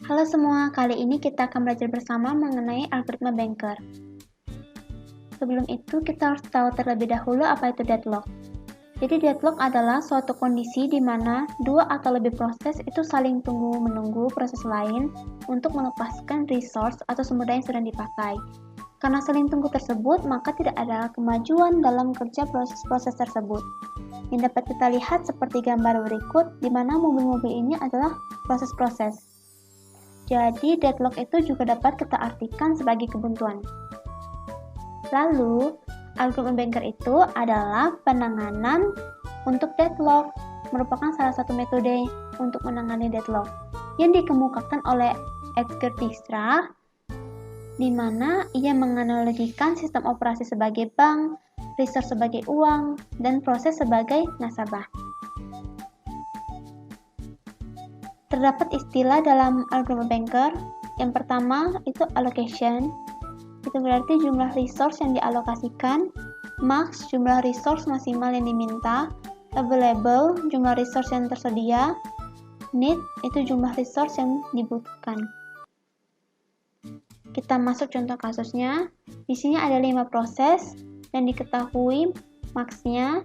Halo semua, kali ini kita akan belajar bersama mengenai algoritma Banker. Sebelum itu, kita harus tahu terlebih dahulu apa itu deadlock. Jadi deadlock adalah suatu kondisi di mana dua atau lebih proses itu saling tunggu-menunggu proses lain untuk melepaskan resource atau sumber daya yang sedang dipakai. Karena saling tunggu tersebut, maka tidak ada kemajuan dalam kerja proses-proses tersebut. Yang dapat kita lihat seperti gambar berikut, di mana mobil-mobil ini adalah proses-proses. Jadi, deadlock itu juga dapat kita artikan sebagai kebuntuan. Lalu, algoritma Banker itu adalah penanganan untuk deadlock, merupakan salah satu metode untuk menangani deadlock yang dikemukakan oleh Edgar Dijkstra, di mana ia menganalogikan sistem operasi sebagai bank, resource sebagai uang, dan proses sebagai nasabah. Terdapat istilah dalam algoritma Banker. Yang pertama itu allocation. Itu berarti jumlah resource yang dialokasikan, max jumlah resource maksimal yang diminta, available jumlah resource yang tersedia, need itu jumlah resource yang dibutuhkan. Kita masuk contoh kasusnya. Di sini ada 5 proses dan diketahui max-nya,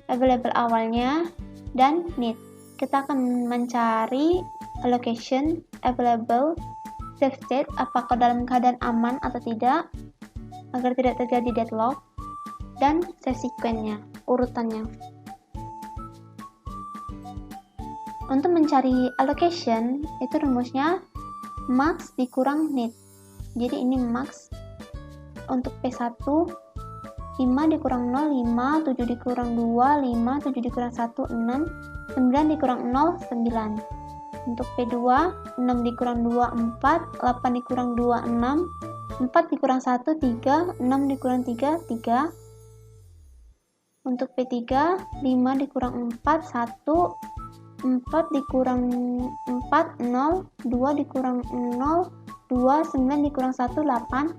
available awalnya, dan need. Kita akan mencari allocation, available, safe state, apakah dalam keadaan aman atau tidak, agar tidak terjadi deadlock, dan safe sequence-nya, urutannya. Untuk mencari allocation, itu rumusnya max dikurang need. Jadi ini max untuk P1, 5 dikurang 0, 5, 7 dikurang 2, 5, 7 dikurang 1, 6, 9 dikurang 0, 9. Untuk P2, 6 dikurang 2, 4, 8 dikurang 2, 6, 4 dikurang 1, 3, 6 dikurang 3, 3. Untuk P3, 5 dikurang 4, 1, 4 dikurang 4, 0, 2 dikurang 0, 2, 9 dikurang 1, 8,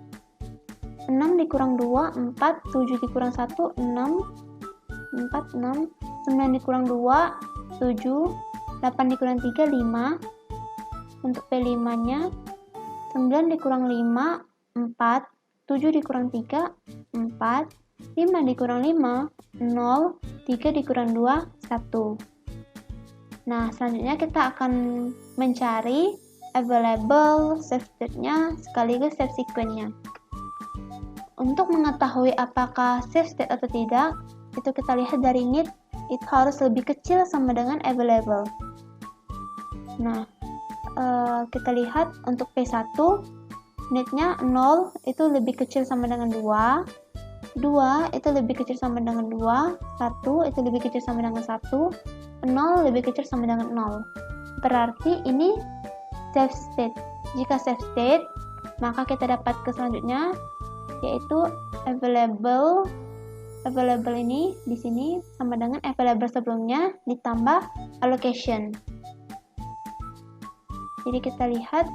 6 dikurang 2, 4, 7 dikurang 1, 6, 4, 6, 9 dikurang 2, 7, 8 dikurang 3, 5. Untuk P5-nya, 9 dikurang 5, 4, 7 dikurang 3, 4, 5 dikurang 5, 0, 3 dikurang 2, 1. Nah, selanjutnya kita akan mencari available, safe state-nya, sekaligus safe sequence-nya. Untuk mengetahui apakah safe state atau tidak, itu kita lihat dari need, itu harus lebih kecil sama dengan available. Nah, kita lihat untuk P1, need-nya 0 itu lebih kecil sama dengan 2, 2 itu lebih kecil sama dengan 2, 1 itu lebih kecil sama dengan 1, 0 lebih kecil sama dengan 0. Berarti ini safe state. Jika safe state, maka kita dapat ke selanjutnya, yaitu available. Available ini di sini sama dengan available sebelumnya ditambah allocation. Jadi kita lihat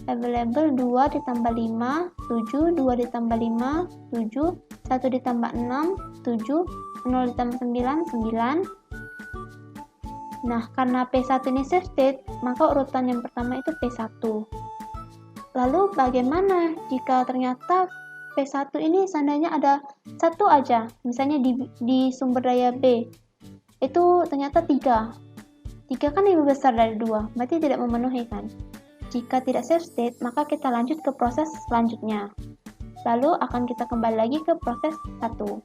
available 2 ditambah 5, 7, 2 ditambah 5, 7, 1 ditambah 6, 7, 0 ditambah 9, 9. Nah, karena P1 ini safe state, maka urutan yang pertama itu P1. Lalu bagaimana jika ternyata P1 ini seandainya ada satu aja, misalnya di sumber daya B, itu ternyata 3. 3 kan lebih besar dari 2, berarti tidak memenuhi kan? Jika tidak safe state, maka kita lanjut ke proses selanjutnya. Lalu akan kita kembali lagi ke proses 1.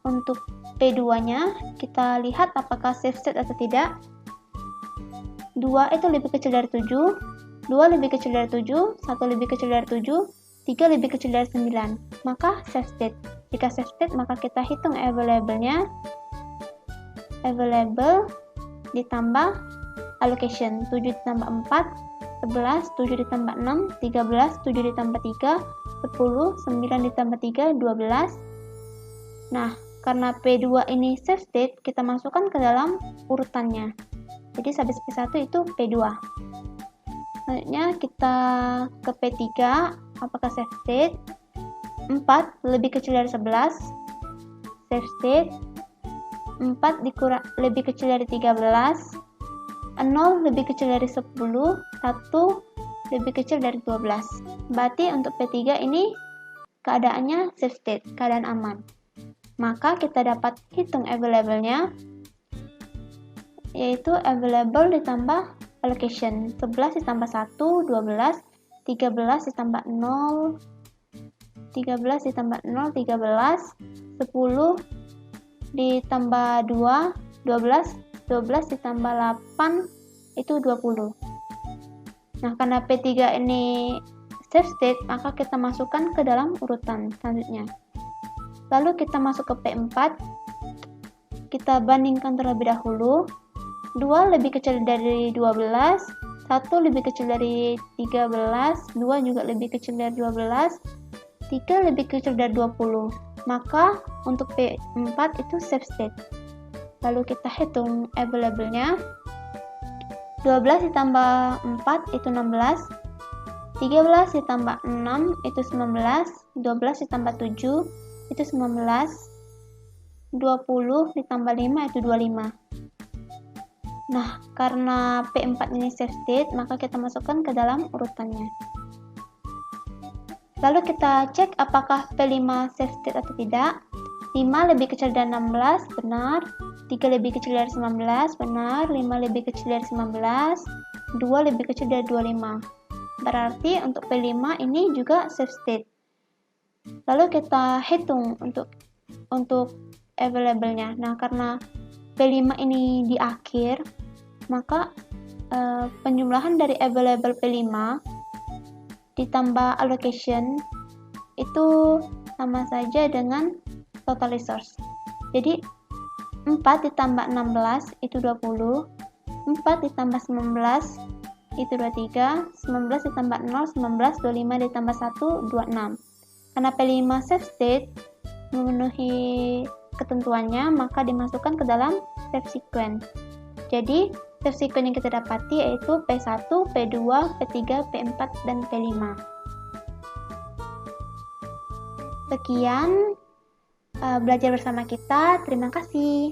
Untuk P2-nya, kita lihat apakah safe state atau tidak. 2 itu lebih kecil dari 7, 2 lebih kecil dari 7, 1 lebih kecil dari 7, 3 lebih kecil dari 9. Maka safe state. Jika safe state, maka kita hitung available-nya. Available ditambah allocation. 7 ditambah 4, 11, 7 ditambah 6, 13, 7 ditambah 3, 10, 9 ditambah 3, 12. Nah, karena P2 ini safe state, kita masukkan ke dalam urutannya. Jadi habis P1 itu P2. Selanjutnya kita ke P3, apakah safe state? 4 lebih kecil dari 11, safe state. 4 lebih kecil dari 13, 0 lebih kecil dari 10, 1 lebih kecil dari 12. Berarti untuk P3 ini keadaannya safe state, keadaan aman. Maka kita dapat hitung available-nya, yaitu available ditambah allocation. 11 ditambah 1, 12, 13 ditambah 0, 13 ditambah 0, 13, 10 ditambah 2, 12, 12 ditambah 8, itu 20. Nah, karena P3 ini safe state, maka kita masukkan ke dalam urutan selanjutnya. Lalu kita masuk ke P4, kita bandingkan terlebih dahulu. 2 lebih kecil dari 12, 1 lebih kecil dari 13, 2 juga lebih kecil dari 12, 3 lebih kecil dari 20. Maka untuk P4 itu safe state. Lalu kita hitung available-nya. 12 ditambah 4 itu 16, 13 ditambah 6 itu 19, 12 ditambah 7 itu 19, 20 ditambah 5 itu 25. Nah, karena P4 ini safe state, maka kita masukkan ke dalam urutannya. Lalu kita cek apakah P5 safe state atau tidak. 5 lebih kecil dari 16, benar. 3 lebih kecil dari 19, benar. 5 lebih kecil dari 19, 2 lebih kecil dari 25. Berarti untuk P5 ini juga safe state. Lalu kita hitung untuk available-nya. Nah, karena P5 ini di akhir, maka penjumlahan dari available P5 ditambah allocation itu sama saja dengan total resource. Jadi 4 ditambah 16 itu 20, 4 ditambah 19 itu 23, 19 ditambah 0, 19, 25 ditambah 1, 26. Karena P5 safe state memenuhi ketentuannya, maka dimasukkan ke dalam safe sequence. Jadi, safe sequence yang kita dapati yaitu P1, P2, P3, P4, dan P5. Sekian belajar bersama kita. Terima kasih.